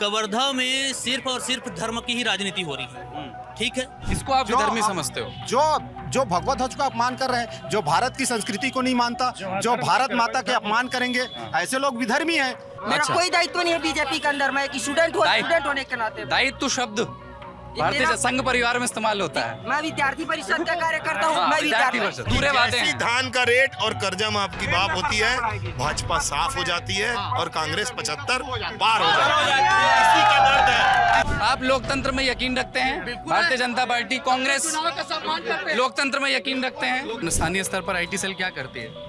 कवर्धा में सिर्फ और सिर्फ धर्म की ही राजनीति हो रही है। ठीक है, इसको आप विधर्मी समझते हो? जो भगवत ध्वज का अपमान कर रहे हैं, जो भारत की संस्कृति को नहीं मानता, जो भारत माता के अपमान करेंगे, ऐसे लोग विधर्मी हैं। मेरा कोई दायित्व नहीं है बीजेपी के अंदर। मैं एक स्टूडेंट हूँ, स्टूडेंट होने के नाते दायित्व शब्द भारतीय संघ परिवार में इस्तेमाल होता है। मैं विद्यार्थी परिषद का कार्यकर्ता हूँ। मैं विद्यार्थी परिषद पूरे बातें जैसी हैं। धान का रेट और कर्जा माफ की बात होती है, भाजपा साफ हो जाती है और कांग्रेस 75 पार हो जाती है। इसी का दर्द है। आप लोकतंत्र में यकीन रखते हैं? भारतीय जनता पार्टी, कांग्रेस लोकतंत्र में यकीन रखते हैं? स्थानीय स्तर पर आईटी सेल क्या करती है?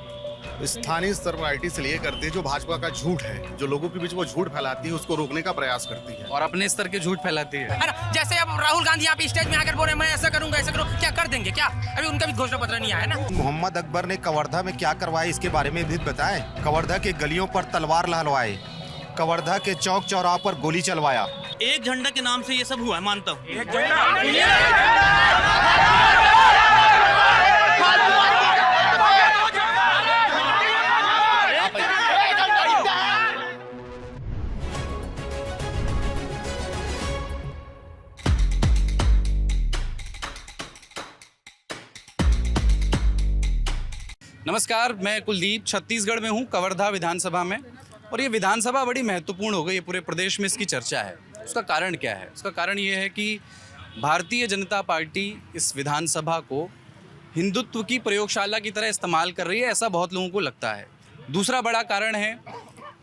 स्थानीय स्तर पर आईटी सेल ये करती है जो भाजपा का झूठ है, जो लोगों के बीच वो झूठ फैलाती है, उसको रोकने का प्रयास करती है और अपने स्तर के झूठ फैलाती है। जैसे अब राहुल गांधी यहाँ पे स्टेज में आकर बोल रहे हैं मैं ऐसा करूंगा ऐसा करूँ, क्या कर देंगे? क्या अभी उनका भी घोषणा पत्र नहीं आया ना। मोहम्मद अकबर ने कवर्धा में क्या करवाया इसके बारे में भी बताएं। कवर्धा के गलियों पर तलवार लहलवाए, कवर्धा के चौक चौराहों पर गोली चलवाया। एक झंडा के नाम से ये सब हुआ है, मानता हूँ। नमस्कार, मैं कुलदीप छत्तीसगढ़ में हूँ, कवर्धा विधानसभा में। और ये विधानसभा बड़ी महत्वपूर्ण हो गई है, पूरे प्रदेश में इसकी चर्चा है। उसका कारण क्या है? उसका कारण ये है कि भारतीय जनता पार्टी इस विधानसभा को हिंदुत्व की प्रयोगशाला की तरह इस्तेमाल कर रही है, ऐसा बहुत लोगों को लगता है। दूसरा बड़ा कारण है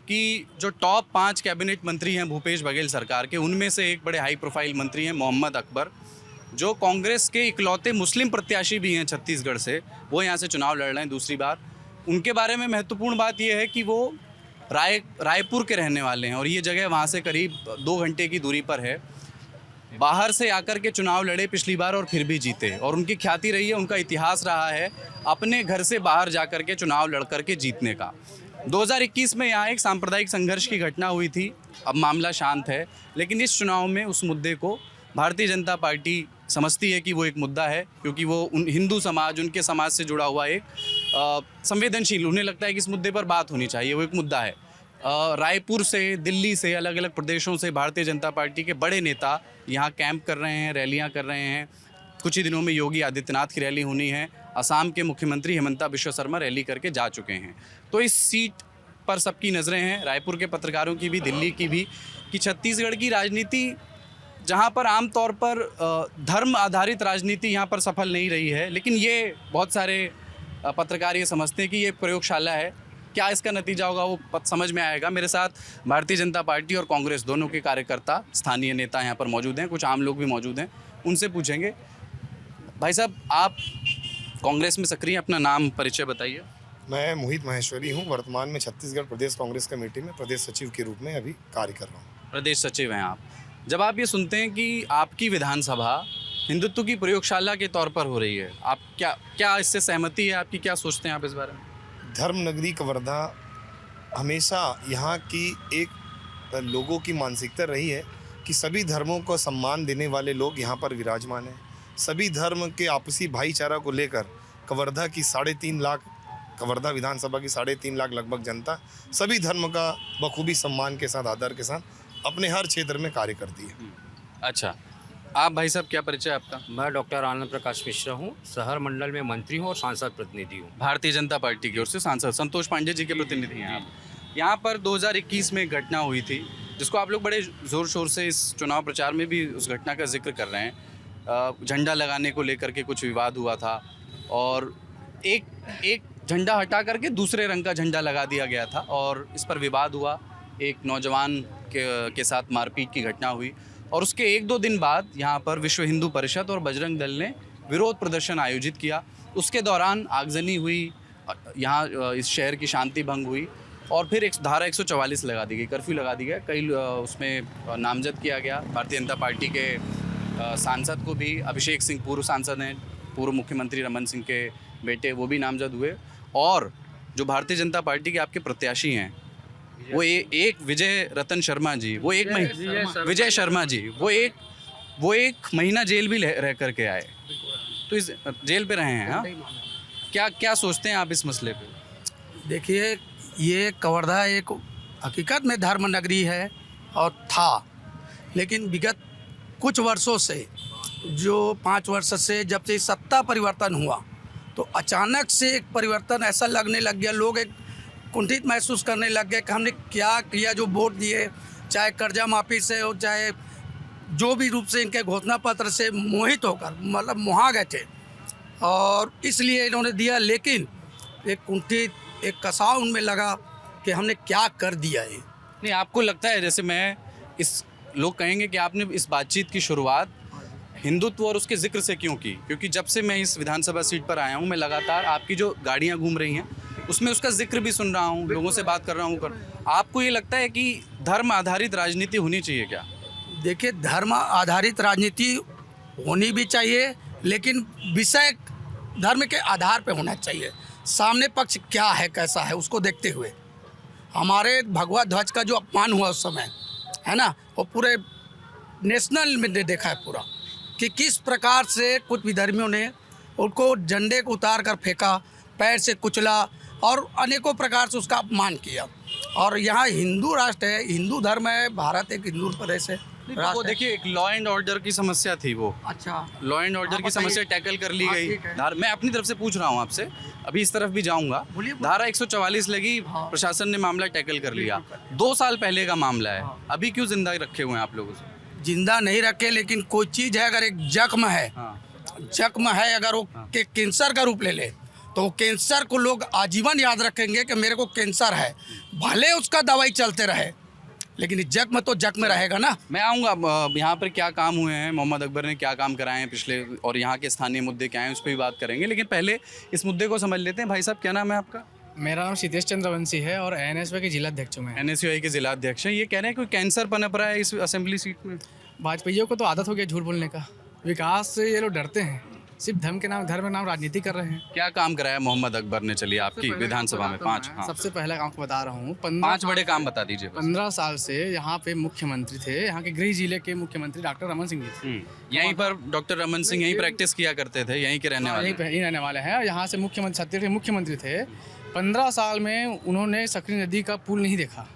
कि जो टॉप 5 कैबिनेट मंत्री हैं भूपेश बघेल सरकार के, उनमें से एक बड़े हाई प्रोफाइल मंत्री हैं मोहम्मद अकबर, जो कांग्रेस के इकलौते मुस्लिम प्रत्याशी भी हैं छत्तीसगढ़ से, वो यहाँ से चुनाव लड़ रहे हैं दूसरी बार। उनके बारे में महत्वपूर्ण बात यह है कि वो रायपुर के रहने वाले हैं और ये जगह वहाँ से करीब 2 घंटे की दूरी पर है। बाहर से आकर के चुनाव लड़े पिछली बार और फिर भी जीते, और उनकी ख्याति रही है, उनका इतिहास रहा है अपने घर से बाहर जा कर के चुनाव लड़ कर के जीतने का। 2021 में यहाँ एक सांप्रदायिक संघर्ष की घटना हुई थी, अब मामला शांत है, लेकिन इस चुनाव में उस मुद्दे को भारतीय जनता पार्टी समझती है कि वो एक मुद्दा है, क्योंकि वो हिंदू समाज, उनके समाज से जुड़ा हुआ एक संवेदनशील, उन्हें लगता है कि इस मुद्दे पर बात होनी चाहिए, वो एक मुद्दा है। रायपुर से, दिल्ली से, अलग अलग प्रदेशों से भारतीय जनता पार्टी के बड़े नेता यहाँ कैंप कर रहे हैं, रैलियाँ कर रहे हैं। कुछ ही दिनों में योगी आदित्यनाथ की रैली होनी है, असम के मुख्यमंत्री हिमंता बिश्वा शर्मा रैली करके जा चुके हैं। तो इस सीट पर सबकी नज़रें हैं, रायपुर के पत्रकारों की भी, दिल्ली की भी, कि छत्तीसगढ़ की राजनीति, जहाँ पर आमतौर पर धर्म आधारित राजनीति यहाँ पर सफल नहीं रही है, लेकिन ये बहुत सारे पत्रकार ये समझते हैं कि ये प्रयोगशाला है। क्या इसका नतीजा होगा वो समझ में आएगा। मेरे साथ भारतीय जनता पार्टी और कांग्रेस दोनों के कार्यकर्ता, स्थानीय नेता यहाँ पर मौजूद हैं, कुछ आम लोग भी मौजूद हैं, उनसे पूछेंगे। भाई साहब, आप कांग्रेस में सक्रिय, अपना नाम परिचय बताइए। मैं मोहित महेश्वरी हूँ, वर्तमान में छत्तीसगढ़ प्रदेश कांग्रेस कमेटी में प्रदेश सचिव के रूप में अभी कार्य कर रहा हूँ। प्रदेश सचिव हैं आप। जब आप ये सुनते हैं कि आपकी विधानसभा हिंदुत्व की प्रयोगशाला के तौर पर हो रही है, आप क्या इससे सहमति है आपकी? क्या सोचते हैं आप इस बारे में? धर्म नगरी कवर्धा हमेशा यहाँ की एक लोगों की मानसिकता रही है कि सभी धर्मों को सम्मान देने वाले लोग यहाँ पर विराजमान हैं। सभी धर्म के आपसी भाईचारा को लेकर कवर्धा की 3.5 लाख, कवर्धा विधानसभा की 3.5 लाख लगभग जनता सभी धर्म का बखूबी सम्मान के साथ, आदर के साथ अपने हर क्षेत्र में कार्य करती है। अच्छा, आप भाई साहब क्या परिचय आपका? मैं डॉक्टर आनंद प्रकाश मिश्रा हूँ, शहर मंडल में मंत्री हूँ और सांसद प्रतिनिधि हूँ। भारतीय जनता पार्टी की ओर से सांसद संतोष पांडे जी के प्रतिनिधि हैं आप। यहाँ पर 2021 में एक घटना हुई थी, जिसको आप लोग बड़े ज़ोर शोर से इस चुनाव प्रचार में भी उस घटना का जिक्र कर रहे हैं। झंडा लगाने को लेकर के कुछ विवाद हुआ था और एक झंडा हटा करके दूसरे रंग का झंडा लगा दिया गया था और इस पर विवाद हुआ। एक नौजवान के साथ मारपीट की घटना हुई और उसके 1-2 दिन बाद यहाँ पर विश्व हिंदू परिषद और बजरंग दल ने विरोध प्रदर्शन आयोजित किया। उसके दौरान आगजनी हुई, यहाँ इस शहर की शांति भंग हुई और फिर एक धारा 144 लगा दी गई, कर्फ्यू लगा दी गया। कई उसमें नामजद किया गया। भारतीय जनता पार्टी के सांसद को भी, अभिषेक सिंह पूर्व सांसद हैं, पूर्व मुख्यमंत्री रमन सिंह के बेटे, वो भी नामजद हुए। और जो भारतीय जनता पार्टी के आपके प्रत्याशी हैं, वो एक विजय रतन शर्मा जी, विजय शर्मा जी, वो एक महीना जेल भी रह करके आए, तो इस जेल पे रहे हैं। हाँ, क्या सोचते हैं आप इस मसले पे? देखिए, ये कवर्धा एक हकीकत में धर्म नगरी है और था, लेकिन विगत कुछ वर्षों से, जो 5 वर्ष से जब से सत्ता परिवर्तन हुआ, तो अचानक से एक परिवर्तन ऐसा लगने लग गया, लोग एक कुंठित महसूस करने लग गए कि हमने क्या किया। जो वोट दिए, चाहे कर्जा माफ़ी से हो, चाहे जो भी रूप से इनके घोषणा पत्र से मोहित होकर मतलब मुहा गए थे, और इसलिए इन्होंने दिया। लेकिन एक कुंठित, एक कसाव उनमें लगा कि हमने क्या कर दिया है। नहीं, आपको लगता है, जैसे मैं इस लोग कहेंगे कि आपने इस बातचीत की शुरुआत हिंदुत्व और उसके जिक्र से क्यों की? क्योंकि जब से मैं इस विधानसभा सीट पर आया हूँ, मैं लगातार आपकी जो गाड़ियाँ घूम रही हैं उसमें उसका जिक्र भी सुन रहा हूँ, लोगों से बात कर रहा हूँ। आपको ये लगता है कि धर्म आधारित राजनीति होनी चाहिए क्या? देखिए, धर्म आधारित राजनीति होनी भी चाहिए, लेकिन विषय धर्म के आधार पर होना चाहिए। सामने पक्ष क्या है, कैसा है, उसको देखते हुए। हमारे भगवा ध्वज का जो अपमान हुआ उस समय, है ना, वो पूरे नेशनल में देखा है पूरा, कि किस प्रकार से कुछ विधर्मियों ने उनको झंडे को उतार कर फेंका, पैर से कुचला और अनेकों प्रकार से उसका अपमान किया। और यहाँ हिंदू राष्ट्र है, हिंदू धर्म है, भारत एक हिंदू प्रदेश है। वो देखिए, एक लॉ एंड ऑर्डर की समस्या थी, वो अच्छा, लॉ एंड ऑर्डर की समस्या टैकल कर ली गई। ठीक है। मैं अपनी तरफ से पूछ रहा हूँ आपसे, अभी इस तरफ भी जाऊँगा। धारा 144 लगी, प्रशासन ने मामला टैकल कर लिया। 2 साल पहले का मामला है, अभी क्यों जिंदा रखे हुए हैं आप लोगों से? जिंदा नहीं रखे, लेकिन कोई चीज़ है, अगर एक जख्म है, जख्म है, अगर वो के कैंसर का रूप ले ले, तो वो कैंसर को लोग आजीवन याद रखेंगे कि मेरे को कैंसर है, भले उसका दवाई चलते रहे, लेकिन जख्म तो जख्म रहेगा ना। मैं आऊँगा, यहाँ पर क्या काम हुए हैं, मोहम्मद अकबर ने क्या काम कराए हैं पिछले, और यहाँ के स्थानीय मुद्दे क्या हैं, उस पर भी बात करेंगे। लेकिन पहले इस मुद्दे को समझ लेते हैं। भाई साहब, क्या नाम है आपका? मेरा नाम सिद्धेश चंद्र वंशी है और एनएसयूआई के जिला अध्यक्ष हूँ मैं। NSUI के जिला अध्यक्ष हैं। ये कह रहे हैं कोई कैंसर पनप रहा है इस असेंबली सीट में। भाजपाइयों को तो आदत हो गया झूठ बोलने का, विकास से ये लोग डरते हैं, सिर्फ धर्म के नाम राजनीति कर रहे हैं। क्या काम कराया मोहम्मद अकबर ने? चलिए, आपकी विधानसभा में 5। हाँ, सबसे पहला काम को बता रहा हूँ, 5 बड़े काम बता दीजिए। 15 साल से यहाँ पे मुख्यमंत्री थे, यहाँ के गृह जिले के मुख्यमंत्री डॉक्टर रमन सिंह जी थे। यहीं पर डॉक्टर रमन सिंह यहीं प्रैक्टिस किया करते थे, यहीं के रहने वाले। यहीं रहने वाले हैं। यहाँ से मुख्यमंत्री, छत्तीसगढ़ के मुख्यमंत्री थे। 15 साल में उन्होंने सकरी नदी का पुल नहीं देखा।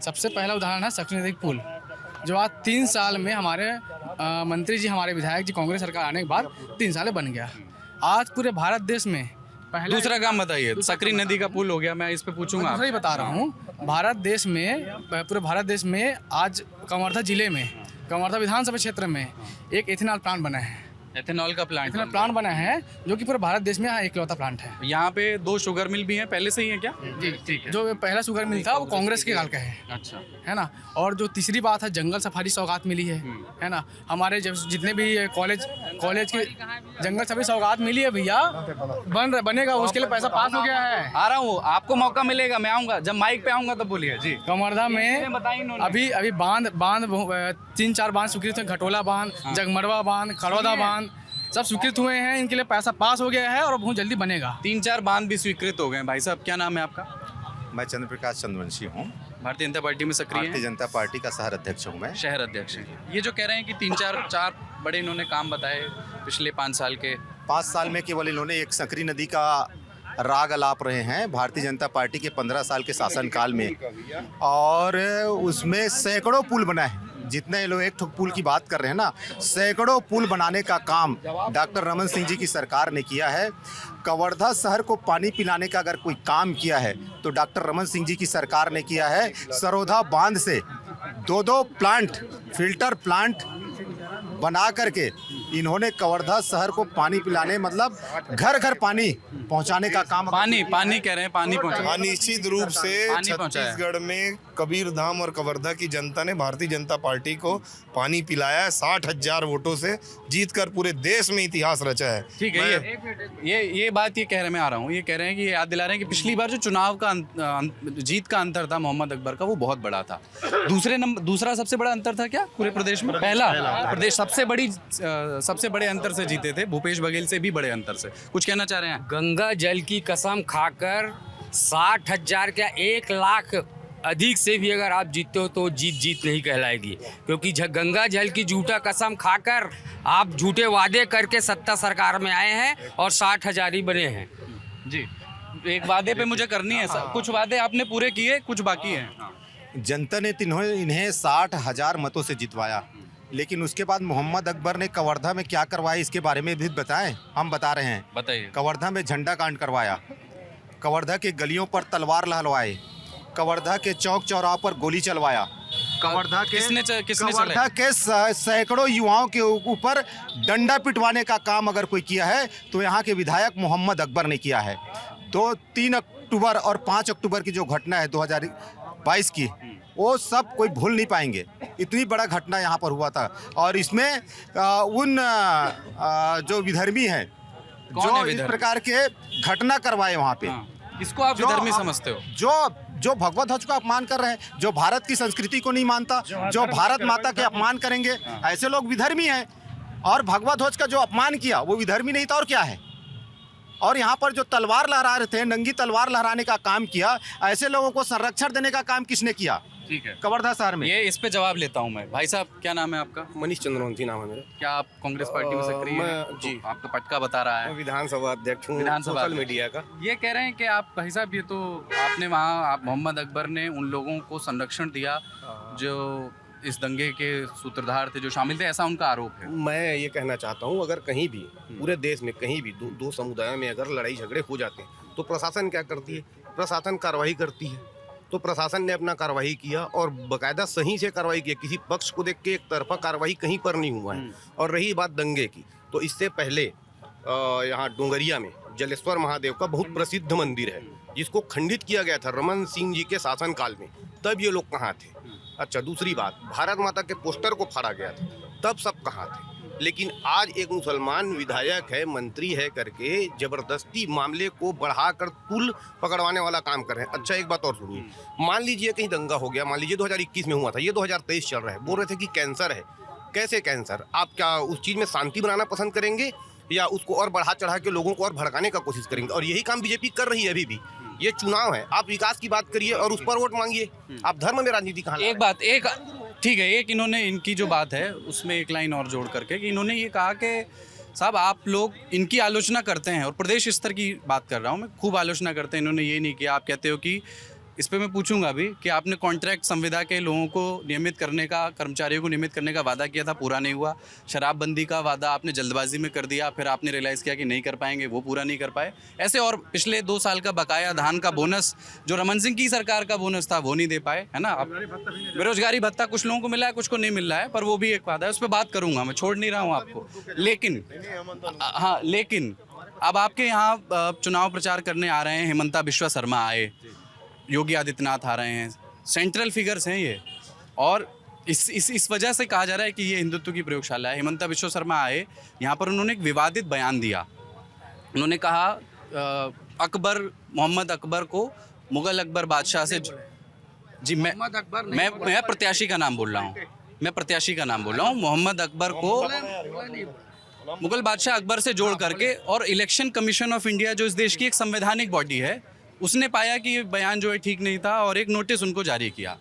सबसे पहला उदाहरण है सकरी नदी का पुल, जो आज 3 साल में हमारे मंत्री जी, हमारे विधायक जी, कांग्रेस सरकार आने के बाद 3 साल बन गया। आज पूरे भारत देश में पहला। दूसरा काम बताइए। सकरी नदी का पुल हो गया, मैं इस पे पूछूंगा। दूसरा ही बता रहा हूँ, भारत देश में, पूरे भारत देश में आज कवर्धा जिले में, कवर्धा विधानसभा क्षेत्र में एक एथेनॉल प्लांट बना है। एथेनॉल का प्लांट? एथेनॉल प्लांट बना है, जो कि पूरे भारत देश में इकलौता प्लांट है। यहाँ पे 2 शुगर मिल भी हैं, पहले से ही है क्या? जी, ठीक है। जो पहला शुगर मिल था वो कांग्रेस के काल का है। अच्छा, है ना। और जो तीसरी बात है, जंगल सफारी सौगात मिली है ना। हमारे जब जितने भी कॉलेज की जंगल सफारी सौगात मिली है भैया, बनेगा, उसके लिए पैसा पास हो गया है। आ रहा हूँ, आपको मौका मिलेगा, मैं आऊँगा, जब माइक पे आऊँगा तब बोलिए जी। कवर्धा में अभी बांध 3-4 बांध स्वीकृत हैं। घटोला बांध, जगमरवा बांध, खड़ौदा बांध सब स्वीकृत हुए हैं। इनके लिए पैसा पास हो गया है और बहुत जल्दी बनेगा। 3-4 बांध भी स्वीकृत हो गए। भाई साहब, क्या नाम है आपका? मैं चंद्र प्रकाश चंद्रवंशी हूँ, भारतीय जनता पार्टी में सक्रिय भारतीय हैं? जनता पार्टी का शहर अध्यक्ष हूँ मैं। शहर अध्यक्ष हैं। ये जो कह रहे हैं कि 3-4 बड़े इन्होंने काम बताए पिछले 5 साल के। 5 साल में केवल इन्होंने एक सकरी नदी का राग अलाप रहे हैं भारतीय जनता पार्टी के 15 साल के शासनकाल में, और उसमें सैकड़ों पुल बनाए हैं। जितने लोग एक ठोक पुल की बात कर रहे हैं ना, सैकड़ों पुल बनाने का काम डॉक्टर रमन सिंह जी की सरकार ने किया है। कवर्धा शहर को पानी पिलाने का अगर कोई काम किया है तो डॉक्टर रमन सिंह जी की सरकार ने किया है। सरोधा बांध से 2 प्लांट, फिल्टर प्लांट बना करके इन्होंने कवर्धा शहर को पानी पिलाने, मतलब घर घर पानी पहुंचाने का काम। पानी कह रहे हैं, पानी पहुंचा। निश्चित रूप से पानी पहुंचाया। छत्तीसगढ़ में कबीरधाम और कवर्धा की जनता ने भारतीय जनता पार्टी को पानी पिलाया है। 60,000 वोटों से जीतकर पूरे देश में इतिहास रचा है। ठीक है। ये बात ये कह रहे, मैं आ रहा हूँ, ये कह रहे हैं कि याद दिला रहे हैं कि पिछली बार जो चुनाव का जीत का अंतर था मोहम्मद अकबर का, वो बहुत बड़ा था। दूसरा सबसे बड़ा अंतर था क्या पूरे प्रदेश में? पहला प्रदेश सबसे बड़े अंतर से जीते थे, भूपेश बघेल से भी बड़े अंतर से। कुछ कहना चाह रहे हैं? गंगा जल की कसम खाकर 60,000 क्या 1 लाख अधिक से भी अगर आप जीते हो तो जीत नहीं कहलाएगी, क्योंकि गंगा जल की झूठा कसम खाकर आप झूठे वादे करके सत्ता सरकार में आए हैं और 60,000 ही बने हैं। जी, एक वादे पे मुझे करनी है। कुछ वादे आपने पूरे किए, कुछ बाकी हैं। जनता ने इन्हें 60,000 मतों से जितवाया, लेकिन उसके बाद मोहम्मद अकबर ने कवर्धा में क्या करवाया इसके बारे में भी बताएं। हम बता रहे हैं। बताइए। कवर्धा में झंडा कांड करवाया, कवर्धा के गलियों पर तलवार लहलवाए, कवर्धा के चौक चौराहों पर गोली चलवाया, कवर्धा के सैकड़ों युवाओं के ऊपर डंडा पिटवाने का काम अगर कोई किया है तो यहाँ के विधायक मोहम्मद अकबर ने किया है। तो 3 अक्टूबर और 5 अक्टूबर की जो घटना है 2022 की, वो सब कोई भूल नहीं पाएंगे। इतनी बड़ा घटना यहाँ पर हुआ था और इसमें उन जो विधर्मी हैं जो इस प्रकार के घटना करवाए वहाँ पे, इसको आप विधर्मी समझते हो? जो भगवत ध्वज का अपमान कर रहे हैं, जो भारत की संस्कृति को नहीं मानता, जो भारत माता के अपमान करेंगे, ऐसे लोग विधर्मी हैं। और भगवत ध्वज का जो अपमान किया वो विधर्मी नहीं था और क्या है। और यहाँ पर जो तलवार लहरा रहे थे, नंगी तलवार लहराने का काम किया, ऐसे लोगों को संरक्षण देने का काम किसने किया? ठीक है, कवर्धा शहर में। ये इस पे जवाब लेता हूँ मैं। भाई साहब, क्या नाम है आपका? मनीष चंद्रवंशी नाम है मेरा। क्या आप कांग्रेस पार्टी में सक्रिय हैं? मैं जी, आपका पटका बता रहा है। मैं विधानसभा अध्यक्ष हूँ, विधानसभा सोशल मीडिया का। ये कह रहे हैं कि आप भाई साहब, ये तो आपने वहाँ आप मोहम्मद अकबर ने उन लोगों को संरक्षण दिया जो इस दंगे के सूत्रधार थे, जो शामिल थे, ऐसा उनका आरोप है। मैं ये कहना चाहता हूँ, अगर कहीं भी पूरे देश में कहीं भी दो समुदायों में अगर लड़ाई झगड़े हो जाते हैं तो प्रशासन क्या करती है? प्रशासन कार्रवाई करती है। तो प्रशासन ने अपना कार्रवाई किया और बाकायदा सही से कार्रवाई की, किसी पक्ष को देख के एक तरफा कार्रवाई कहीं पर नहीं हुआ है। और रही बात दंगे की, तो इससे पहले यहाँ डोंगरिया में जलेश्वर महादेव का बहुत प्रसिद्ध मंदिर है जिसको खंडित किया गया था रमन सिंह जी के शासनकाल में। तब ये लोग कहाँ थे? अच्छा, दूसरी बात, भारत माता के पोस्टर को फाड़ा गया था, तब सब कहाँ थे? लेकिन आज एक मुसलमान विधायक है, मंत्री है करके जबरदस्ती मामले को बढ़ाकर पुल पकड़वाने वाला काम कर रहे हैं। अच्छा, एक बात और सुनिए, मान लीजिए कहीं दंगा हो गया, मान लीजिए 2021 में हुआ था, ये 2023 चल रहा है, बोल रहे थे कि कैंसर है। कैसे कैंसर? आप क्या उस चीज़ में शांति बनाना पसंद करेंगे या उसको और बढ़ा चढ़ा के लोगों को और भड़काने का कोशिश करेंगे? और यही काम बीजेपी कर रही है अभी भी। ये चुनाव है, आप विकास की बात करिए और उस पर वोट मांगिए। आप धर्म में राजनीति कहाँ? एक बात, एक ठीक है, एक इन्होंने इनकी जो बात है उसमें एक लाइन और जोड़ करके कि इन्होंने ये कहा कि साहब आप लोग इनकी आलोचना करते हैं, और प्रदेश स्तर की बात कर रहा हूँ मैं, खूब आलोचना करते हैं। इन्होंने ये नहीं किया। आप कहते हो कि इस पे मैं पूछूंगा भी कि आपने कॉन्ट्रैक्ट संविदा के लोगों को नियमित करने का, कर्मचारियों को नियमित करने का वादा किया था, पूरा नहीं हुआ। शराबबंदी का वादा आपने जल्दबाजी में कर दिया, फिर आपने रियलाइज़ किया कि नहीं कर पाएंगे, वो पूरा नहीं कर पाए। ऐसे और पिछले 2 साल का बकाया धान का बोनस, जो रमन सिंह की सरकार का बोनस था, वो नहीं दे पाए, है ना। अब बेरोजगारी भत्ता कुछ लोगों को मिला है, कुछ को नहीं मिल रहा है, पर वो भी एक वादा है, उस पर बात करूँगा, मैं छोड़ नहीं रहा हूँ आपको। लेकिन हाँ, लेकिन अब आपके यहाँ चुनाव प्रचार करने आ रहे हैं, हिमंता बिश्वा शर्मा आए, योगी आदित्यनाथ आ रहे हैं, सेंट्रल फिगर्स हैं ये, और इस वजह से कहा जा रहा है कि ये हिंदुत्व की प्रयोगशाला है। हिमंता बिश्वा शर्मा आए, यहाँ पर उन्होंने एक विवादित बयान दिया। उन्होंने कहा अकबर, मोहम्मद अकबर को मुगल अकबर बादशाह से, जी मैं प्रत्याशी का नाम बोल रहा हूँ, मैं प्रत्याशी का नाम बोल रहा हूँ, मोहम्मद अकबर को मुगल बादशाह अकबर से जोड़ करके, और इलेक्शन कमीशन ऑफ इंडिया जो इस देश की एक संवैधानिक बॉडी है, उसने पाया कि ये बयान जो है ठीक नहीं था और एक नोटिस उनको जारी किया।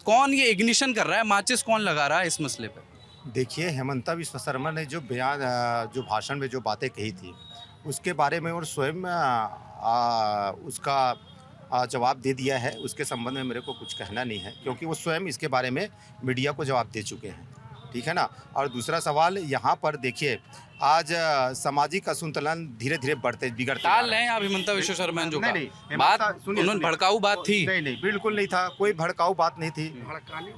कौन ये इग्निशन कर रहा है, माचिस कौन लगा रहा है इस मसले पे? देखिए, हिमंता बिश्वा शर्मा ने जो बयान, जो भाषण में जो बातें कही थी उसके बारे में और स्वयं उसका जवाब दे दिया है। उसके संबंध में मेरे को कुछ कहना नहीं है, क्योंकि वो स्वयं इसके बारे में मीडिया को जवाब दे चुके हैं, ठीक है ना। और दूसरा सवाल, यहाँ पर देखिए, आज सामाजिक असंतुलन धीरे धीरे बिगड़ते टाल रहे हैं आप हिमंता बिश्वा शर्मा जो बात, उन्होंने भड़काऊ बात थी। नहीं, बिल्कुल नहीं था, कोई भड़काऊ बात नहीं थी,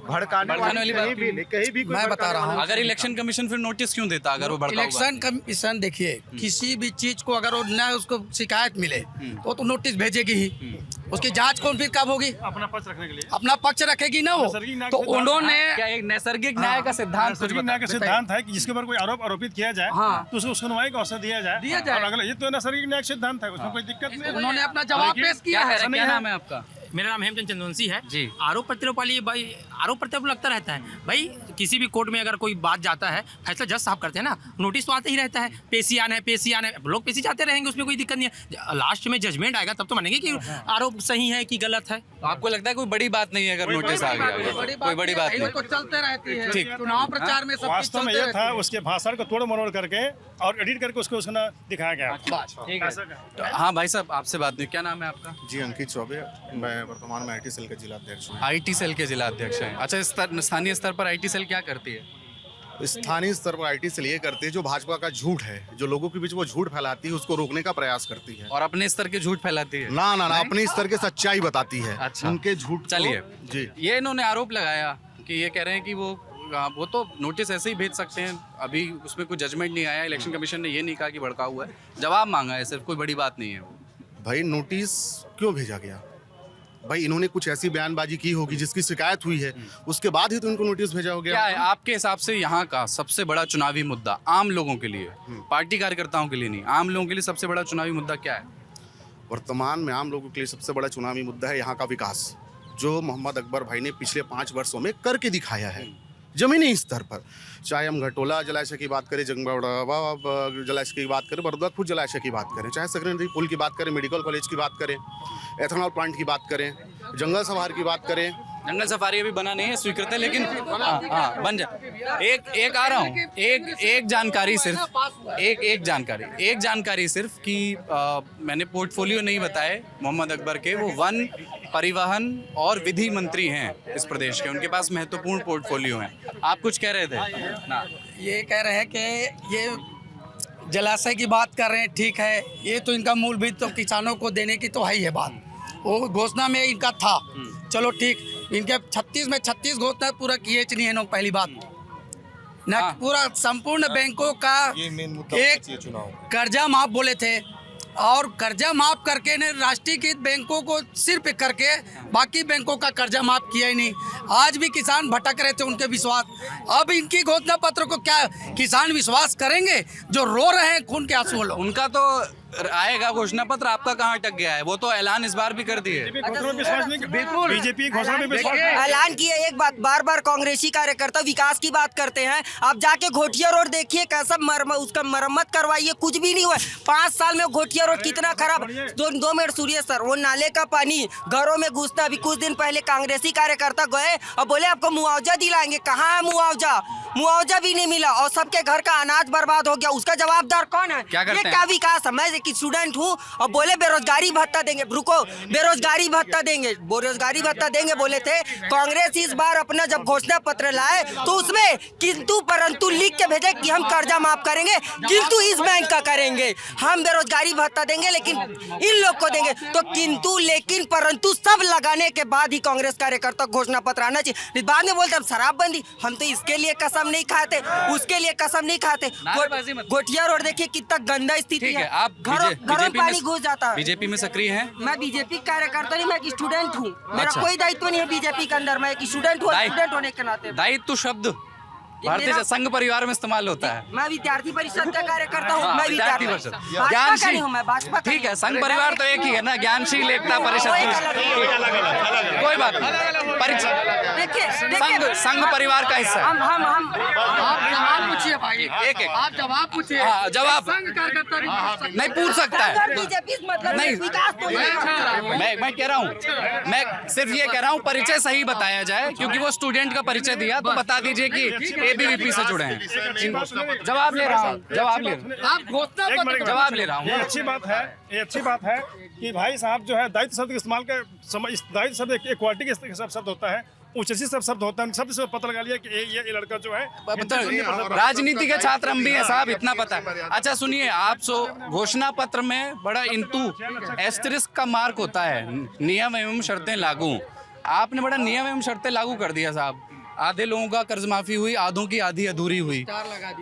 भड़काने वाली बात कहीं भी मैं बता रहा हूँ। अगर इलेक्शन कमीशन फिर नोटिस क्यों देता अगर वो भड़काऊ? इलेक्शन कमीशन देखिए, किसी भी चीज को अगर न उसको शिकायत मिले तो नोटिस भेजेगी ही। उसकी जांच कौन फिर कब होगी? अपना पक्ष रखने के लिए अपना पक्ष रखेगी ना वो। तो उन्होंने क्या एक नैसर्गिक न्याय का सिद्धांत, न्याय का सिद्धांत है कि जिसके ऊपर कोई आरोपित किया जाए तो उसको सुनवाई का अवसर दिया जाए। और अगला, ये तो नैसर्गिक न्याय सिद्धांत है, उसमें कोई दिक्कत नहीं। उन्होंने अपना जवाब पेश किया है। क्या नाम है आपका? मेरा नाम हेमचंद चंद्रवंशी है जी। आरोप प्रत्यारोप वाली भाई, आरोप प्रत्यारोप लगता रहता है भाई। किसी भी कोर्ट में अगर कोई बात जाता है, फैसला जज साहब करते हैं ना, नोटिस तो आते ही रहता है, पेशी आना है, लोग पेशी जाते रहेंगे, उसमें कोई दिक्कत नहीं है। लास्ट में जजमेंट आएगा तब तो मानेंगे कि आरोप सही है कि गलत है। आपको लगता है कोई बड़ी बात नहीं है अगर नोटिस आ गया? कोई बड़ी बात नहीं, तो चलते रहती है। ठीक। चुनाव प्रचार में सब वास्तव में ये था, उसके भाषण को तोड़ मरोड़ करके और एडिट करके उसको दिखाया गया। ठीक है। हाँ भाई साहब, आपसे बात नहीं, क्या नाम है आपका? जी, अंकित चौबे, मैं मैं वर्तमान में आईटी सेल का जिला अध्यक्ष हूँ। आईटी सेल के जिला अध्यक्ष हैं। अच्छा, स्थानीय स्तर पर आईटी सेल क्या करती है? स्थानीय स्तर पर आईटी सेल ये करती है जो भाजपा का झूठ है, जो लोगों के बीच वो झूठ फैलाती है, उसको रोकने का प्रयास करती है। और अपने स्तर के झूठ फैलाती है? ना ना ना, अपने स्तर के सच्चाई बताती है। अच्छा। उनके झूठ चलिए जी, ये इन्होंने आरोप लगाया कि ये कह रहे हैं कि वो तो नोटिस ऐसे ही भेज सकते हैं, अभी उसमें कोई जजमेंट नहीं आया, इलेक्शन कमीशन ने ये नहीं कहा कि भड़का हुआ है, जवाब मांगा है सिर्फ, कोई बड़ी बात नहीं है वो। भाई नोटिस क्यों भेजा गया? भाई इन्होंने कुछ ऐसी बयानबाजी की होगी जिसकी शिकायत हुई है, उसके बाद ही तो इनको नोटिस भेजा हो गया। क्या है आपके हिसाब से यहाँ का सबसे बड़ा चुनावी मुद्दा आम लोगों के लिए, पार्टी कार्यकर्ताओं के लिए नहीं, आम लोगों के लिए सबसे बड़ा चुनावी मुद्दा क्या है? वर्तमान में आम लोगों के लिए सबसे बड़ा चुनावी मुद्दा है यहाँ का विकास, जो मोहम्मद अकबर भाई ने पिछले 5 वर्षों में करके दिखाया है जमीनी स्तर पर। चाहे हम घटोला जलाशय की बात करें, जंगबड़ा जलाशय की बात करें, बरदुआपुर जलाशय की बात करें, चाहे सकरी नदी पुल की बात करें, मेडिकल कॉलेज की बात करें, एथेनॉल प्लांट की बात करें, जंगल सफारी की बात करें। जंगल सफारी अभी बना नहीं है, स्वीकृत है, लेकिन हाँ बन जाए। एक आ रहा हूँ, एक जानकारी सिर्फ कि मैंने पोर्टफोलियो नहीं बताए मोहम्मद अकबर के, वो वन, परिवहन और विधि मंत्री हैं इस प्रदेश के, उनके पास महत्वपूर्ण पोर्टफोलियो हैं। आप कुछ कह रहे थे ना? ये कह रहे हैं कि ये जलाशय की बात कर रहे हैं, ठीक है, ये तो इनका मूलभूत तो किसानों को देने की तो है ही है बात, वो घोषणा में इनका था, चलो ठीक। इनके 36 में 36 घोषणा पूरा किए नहीं है, पहली बात ना, पूरा संपूर्ण बैंकों का एक कर्जा माफ बोले थे, और कर्जा माफ करके ने राष्ट्रीयकृत बैंकों को सिर्फ करके बाकी बैंकों का कर्जा माफ किया ही नहीं। आज भी किसान भटक रहे थे उनके विश्वास, अब इनकी घोषणा पत्र को क्या किसान विश्वास करेंगे? जो रो रहे हैं खून के आंसू लोग, उनका तो आएगा घोषणा पत्र, आपका कहाँ अटक गया है? वो तो ऐलान इस बार भी कर दिए। बिल्कुल बीजेपी घोषणा में विश्वास ऐलान किए, एक बात बार बार कांग्रेसी कार्यकर्ता विकास की बात करते हैं। आप जाके घोटिया रोड देखिए, कैसा उसका मरम्मत करवाइए, कुछ भी नहीं हुआ। 5 साल में घोटिया रोड कितना खराब। 2 मिनट सूर्य सर, वो नाले का पानी घरों में घुसता। अभी कुछ दिन पहले कांग्रेसी कार्यकर्ता गए और बोले आपको मुआवजा दिलाएंगे, कहाँ है मुआवजा? मुआवजा भी नहीं मिला, और सबके घर का अनाज बर्बाद हो गया। उसका जवाबदार कौन है? ये क्या विकास है? मैं एक स्टूडेंट हूँ और बोले बेरोजगारी भत्ता देंगे, रुको, बेरोजगारी भत्ता देंगे, बेरोजगारी भत्ता देंगे बोले थे। कांग्रेस इस बार अपना जब घोषणा पत्र लाए तो उसमें किंतु परंतु लिख के भेजे कि हम कर्जा माफ करेंगे, किंतु इस बैंक का करेंगे, हम बेरोजगारी भत्ता देंगे लेकिन इन लोग को देंगे। तो किंतु लेकिन परंतु सब लगाने के बाद ही कांग्रेस कार्यकर्ता घोषणा पत्र आना चाहिए। बाद में बोलते हम शराबबंदी, हम तो इसके लिए कसम नहीं खाते, उसके लिए कसम नहीं खाते। घोटिया रोड देखिए कितना गंदा स्थिति है, घरों पानी घुस जाता है। बीजेपी में सक्रिय हैं? मैं बीजेपी कार्यकर्ता नहीं, मैं एक स्टूडेंट हूँ। मेरा कोई दायित्व नहीं है बीजेपी के अंदर, मैं एक स्टूडेंट हूँ। स्टूडेंट होने के नाते दायित्व शब्द भारतीय संघ परिवार में इस्तेमाल होता है। मैं विद्यार्थी परिषद का कार्यकर्ता हूँ। मैं विद्यार्थी परिषद, ज्ञानशील हूँ, मैं भाजपा। ठीक है, संघ परिवार तो एक ही है ना, ज्ञानशील एकता परिषद, कोई बात नहीं। देखिए संघ परिवार का हिस्सा। हम आप जवाब पूछिए भाई, एक आप जवाब पूछिए। हाँ, जवाब संघ कार्यकर्ता नहीं पूछ सकता है। बीजेपी मतलब नहीं, विकास तो मैं कह रहा हूँ, मैं सिर्फ ये कह रहा हूँ परिचय सही बताया जाए, क्योंकि वो स्टूडेंट का परिचय दिया, तो बता दीजिए कि एबीवीपी से जुड़े हैं। जवाब ले रहा हूँ, जवाब ले रहा हूँ। ये अच्छी बात है कि भाई साहब जो है दायित्व शब्द के इस्तेमाल का दायित्व शब्द इक्वालिटी के शब्द होता है, उचित शब्द होता है, शब्द से पता लगा लिया कि ये लड़का जो है राजनीति के छात्र हम भी हैं साहब, इतना पता है। अच्छा सुनिए, आप घोषणा पत्र में बड़ा इंतु एस्टेरिस्क का मार्क होता है, नियम एवं शर्तें लागू। आपने बड़ा नियम एवं शर्तें लागू कर दिया साहब। आधे लोगों का कर्ज माफी हुई, आधों की आधी अधूरी हुई।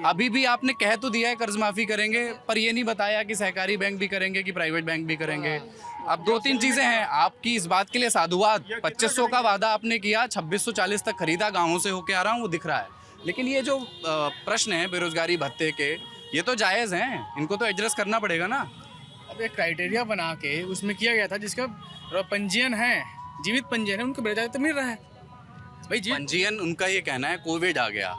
अभी भी आपने कह तो दिया है कर्ज माफी करेंगे, पर ये नहीं बताया कि सहकारी बैंक भी करेंगे कि प्राइवेट बैंक भी करेंगे। अब 2-3 चीजें हैं आपकी इस बात के लिए साधुवाद। 2500 का वादा आपने किया, 2640 तक खरीदा, गाँवों से होके आ रहा हूँ, वो दिख रहा है। लेकिन ये जो प्रश्न है बेरोजगारी भत्ते के, ये तो जायज़ हैं, इनको तो एड्रेस करना पड़ेगा ना। अब एक क्राइटेरिया बना के उसमें किया गया था, जिसका पंजीयन है, जीवित पंजीयन है, उनको बेरोजगारी तो मिल रहा है भाई जी। पंजीयन उनका ये कहना है कोविड आ गया,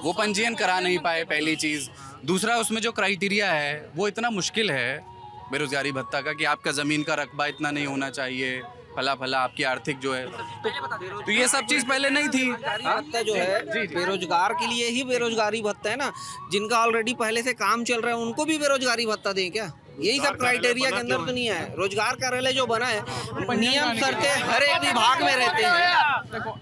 वो पंजीयन करा नहीं पाए, पहली चीज़। दूसरा, उसमें जो क्राइटेरिया है वो इतना मुश्किल है बेरोजगारी भत्ता का कि आपका ज़मीन का रकबा इतना नहीं होना चाहिए, फला आपकी आर्थिक जो है, तो ये सब चीज़ पहले नहीं थी। भत्ता जो है बेरोजगार के लिए ही बेरोजगारी भत्ता है ना, जिनका ऑलरेडी पहले से काम चल रहा है उनको भी बेरोजगारी भत्ता दें क्या? यही सब क्राइटेरिया के अंदर तो नहीं है। रोजगार कार्यालय जो बना है, नियम शर्तें हर एक विभाग में रहते हैं,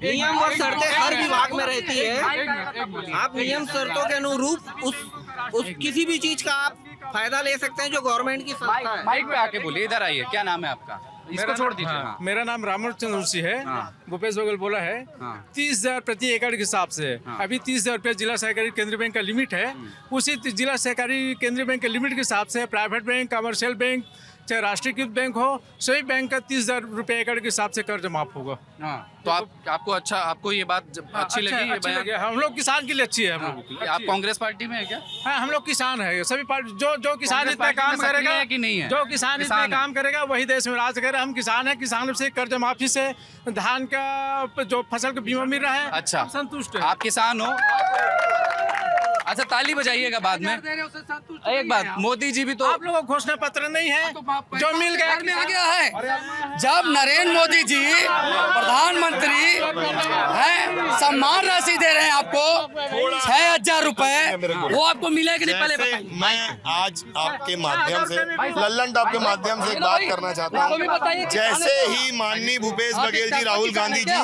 नियम और शर्तें हर विभाग में रहती है। आप नियम शर्तों के अनुरूप उस किसी भी चीज का आप फायदा ले सकते हैं जो गवर्नमेंट की संस्था है। माइक पे आके बोलिए, इधर आइए, क्या नाम है आपका? इसको छोड़ दीजिए। हाँ। मेरा नाम रामचंद्र ऋषि है। भूपेश बघेल बोला है। 30,000 प्रति एकड़ के हिसाब से अभी 30,000 रुपया जिला सहकारी केंद्रीय बैंक का लिमिट है। उसी जिला सहकारी केंद्रीय बैंक के लिमिट के हिसाब से प्राइवेट बैंक, कमर्शियल बैंक, चाहे राष्ट्रीयकृत बैंक हो, सभी बैंक का 30,000 रुपये एकड़ के हिसाब से कर्ज माफ होगा। तो आपको ये बात अच्छी लगी? ये बयान हम लोग किसान के लिए अच्छी है। हम लोग आप कांग्रेस पार्टी में है क्या? हाँ, हम लोग किसान है। सभी पार्टी जो किसान हित में काम करेगा कि नहीं है, जो किसान हित में काम करेगा वही देश में राज करेगा। हम किसान है, किसान से कर्ज माफी से धान का जो फसल का बीमा मिल रहा है, अच्छा संतुष्ट है। आप किसान हो? अच्छा, ताली बजाइएगा बाद में। एक बात, मोदी जी भी तो आप लोगों को घोषणा पत्र नहीं है जो मिल गया आ गया है। जब नरेंद्र मोदी जी प्रधानमंत्री हैं, सम्मान राशि दे रहे हैं आपको 6,000 रुपए, वो आपको मिले कि नहीं पहले बताइए। मैं आज आपके माध्यम से, लल्लन टॉप के माध्यम से एक बात करना चाहता हूँ। जैसे ही माननीय भूपेश बघेल जी, राहुल गांधी जी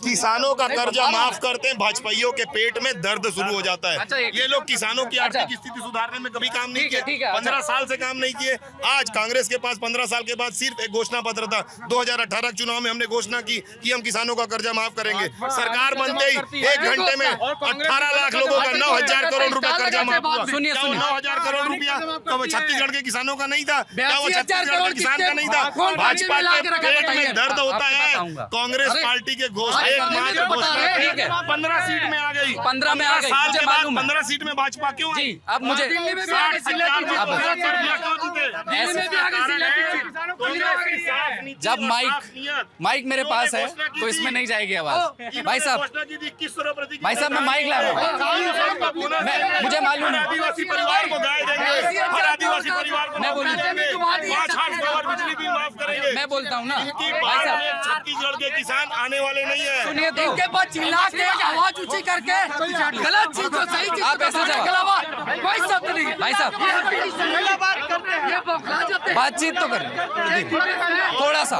किसानों का कर्जा माफ करते हैं, भाजपाइयों के पेट में दर्द शुरू हो जाता है। ये लोग किसानों की आर्थिक स्थिति सुधारने में कभी काम नहीं किए, 15 साल से काम नहीं किए। आज कांग्रेस के पास 15 साल के बाद सिर्फ एक घोषणा पत्र था। 2018 चुनाव में हमने घोषणा की कि हम किसानों का कर्जा माफ करेंगे। सरकार बनते ही 1 घंटे में 18 लाख लोगों का 9,000 करोड़ रुपया कर्जा माफ हुआ। सुनिए 9,000 करोड़ रुपया छत्तीसगढ़ के किसानों का नहीं था? क्या वो छत्तीसगढ़ के किसान का नहीं था? भाजपा के पेट में दर्द होता है। कांग्रेस पार्टी के घोषणा एकमात्र घोषणा 15 सीट में आ गई। 15 में आ गई, साल के बाद मालूम है। 15 सीट में भाजपा क्यों आई? जी, अब मुझे जब माइक मेरे पास है तो इसमें नहीं जाएगी आवाज। भाई साहब मैं माइक ला रहा हूँ, मुझे मालूम है। आदिवासी परिवार को गाय देंगे, हर आदिवासी परिवार को मैं बोलूँ, 5,000 बिजली बिल माफ करेंगे। मैं बोलता हूँ ना, भाई साहब छत्तीसगढ़ के किसान आने वाले नहीं है। सुनिए तो, इनके पास चिल्ला के आवाज ऊंची करके गलत चीज को सही चीज आप ऐसे जवाब, कोई शब्द नहीं है। भाई साहब बातचीत तो करें, थोड़ा सा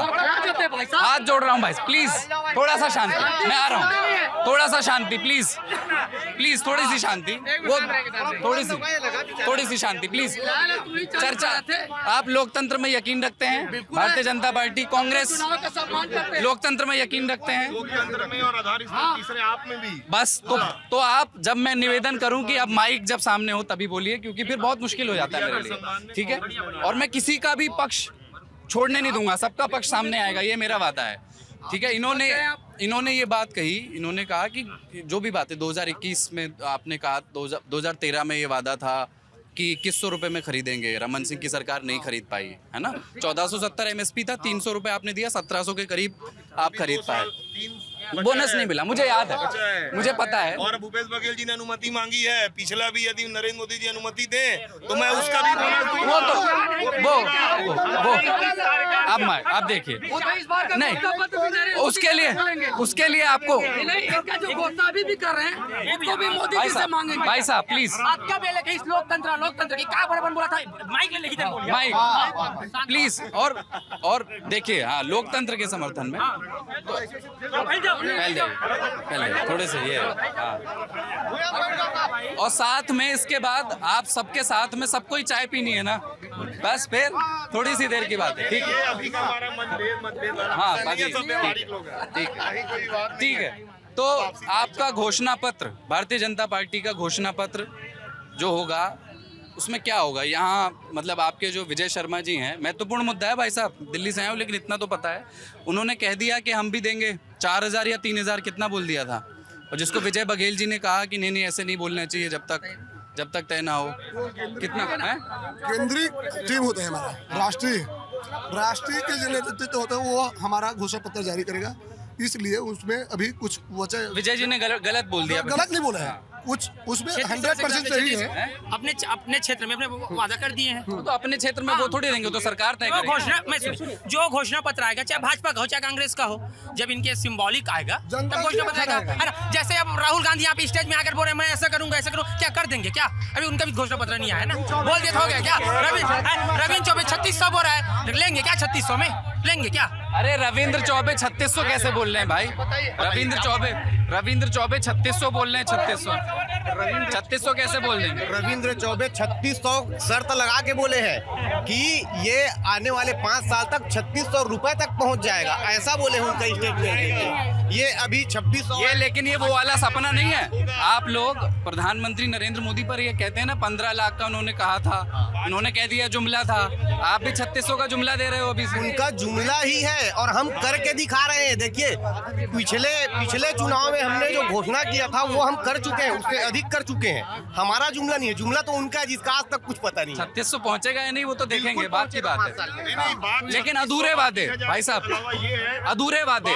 हाथ जोड़ रहा हूँ भाई, प्लीज थोड़ा सा शांति, मैं आ रहा हूँ। थोड़ा सा शांति प्लीज, प्लीज थोड़ी सी शांति, वो थोड़ी सी शांति प्लीज। चर्चा, आप लोकतंत्र में यकीन रखते हैं? भारतीय जनता पार्टी, कांग्रेस लोकतंत्र में यकीन रखते हैं? लोकतंत्र में और आधारित तीसरे आप में भी। बस तो आप, जब मैं निवेदन करूं कि आप माइक जब सामने हो तभी बोलिए, क्योंकि फिर बहुत मुश्किल हो जाता है मेरे लिए, ठीक है? और मैं किसी का भी पक्ष छोड़ने नहीं दूंगा, सबका पक्ष सामने आएगा, ये मेरा वादा है, ठीक है? इन्होंने ये बात कही, इन्होंने कहा कि जो भी बातें 2021 में आपने कहा, 2013 में ये वादा था कि 2100 रुपए में खरीदेंगे, रमन सिंह की सरकार नहीं खरीद पाई, है ना? 1470 एमएसपी था, 300 रुपए आपने दिया, 1700 के करीब आप खरीद पाए। बोनस नहीं मिला, मुझे याद है, मुझे पता है। और भूपेश बघेल जी ने अनुमति मांगी है, पिछला भी यदि नरेंद्र मोदी जी अनुमति दें तो मैं उसका भी बोनस दूंगा। वो आप देखिए, नहीं उसके लिए आपको जो घोषणा भी कर रहे हैं उसको भी मोदी जी से मांगेंगे। भाई साहब प्लीज, आपका बेले के इस लोकतंत्र की क्या बराबर बोला था, माइक ले लेके बोलिए। Mike please. और देखिए, हाँ, लोकतंत्र के समर्थन में पहले थोड़े से ये, हाँ। और साथ में इसके बाद आप सबके साथ में सबको ही चाय पीनी है ना, बस फिर थोड़ी सी देर की बात है, ठीक है? अभी का हमारा मतभेद हाँ, ठीक है। तो आपका घोषणा पत्र, भारतीय जनता पार्टी का घोषणा पत्र जो होगा उसमें क्या होगा? यहाँ मतलब आपके जो विजय शर्मा जी हैं, महत्वपूर्ण मुद्दा है भाई साहब, दिल्ली से आए हो, लेकिन इतना तो पता है, उन्होंने कह दिया कि हम भी देंगे 4,000 या 3,000 कितना बोल दिया था, और जिसको विजय बघेल जी ने कहा कि नहीं ऐसे नहीं बोलना चाहिए जब तक तय ना हो। कितना है? केंद्रीय टीम होता है हमारा, राष्ट्रीय के जो नेतृत्व होता है वो हमारा घोषणा पत्र जारी करेगा, इसलिए उसमें अभी कुछ वजह विजय जी ने गलत बोल दिया। गलत नहीं बोला है, कुछ उसमें क्षेत्र 100% सही है। अपने क्षेत्र में अपने वादा कर दिए हैं। तो अपने क्षेत्र में वो थोड़ी देंगे, तो सरकार तय जो करेगी। घोषणा जो घोषणा पत्र आएगा, चाहे भाजपा का हो चाहे कांग्रेस का हो, जब इनके सिंबॉलिक आएगा तब घोषणा पत्र आएगा। है ना? जैसे अब राहुल गांधी यहाँ पे स्टेज में आकर बोल रहे हैं मैं ऐसा करूंगा ऐसा करूँ, क्या कर देंगे क्या? अभी उनका भी घोषणा पत्र नहीं आया ना, बोल दिया तो हो गया क्या? रविंद्र चौबे 3600 बोल रहा है, लेंगे क्या 3600 में? लेंगे क्या? अरे रविंद्र चौबे 3600 कैसे बोल रहे हैं भाई? रविंद्र चौबे 3600 बोल रहे हैं। 3600 कैसे बोल रहे हैं? रविंद्र चौबे 3600 शर्त लगा के बोले हैं कि ये आने वाले 5 साल तक 3600 रुपए तक पहुंच जाएगा, ऐसा बोले हैं उनका स्टेटमेंट। ये अभी 2600 ये लेकिन ये वो वाला सपना नहीं है। आप लोग प्रधानमंत्री नरेंद्र मोदी पर ये कहते हैं ना 15 लाख का उन्होंने कहा था, उन्होंने कह दिया जुमला था, आप भी 3600 का जुमला दे रहे हो अभी से। उनका जुमला ही है और हम करके दिखा रहे हैं। देखिए पिछले चुनाव में हमने जो घोषणा किया था वो हम कर चुके हैं, उससे अधिक कर चुके हैं। हमारा जुमला नहीं है, जुमला तो उनका है जिसका आज तक कुछ पता नहीं। 3600 पहुंचेगा या नहीं वो तो देखेंगे, बात की बात है। लेकिन अधूरे वादे भाई साहब, अधूरे वादे।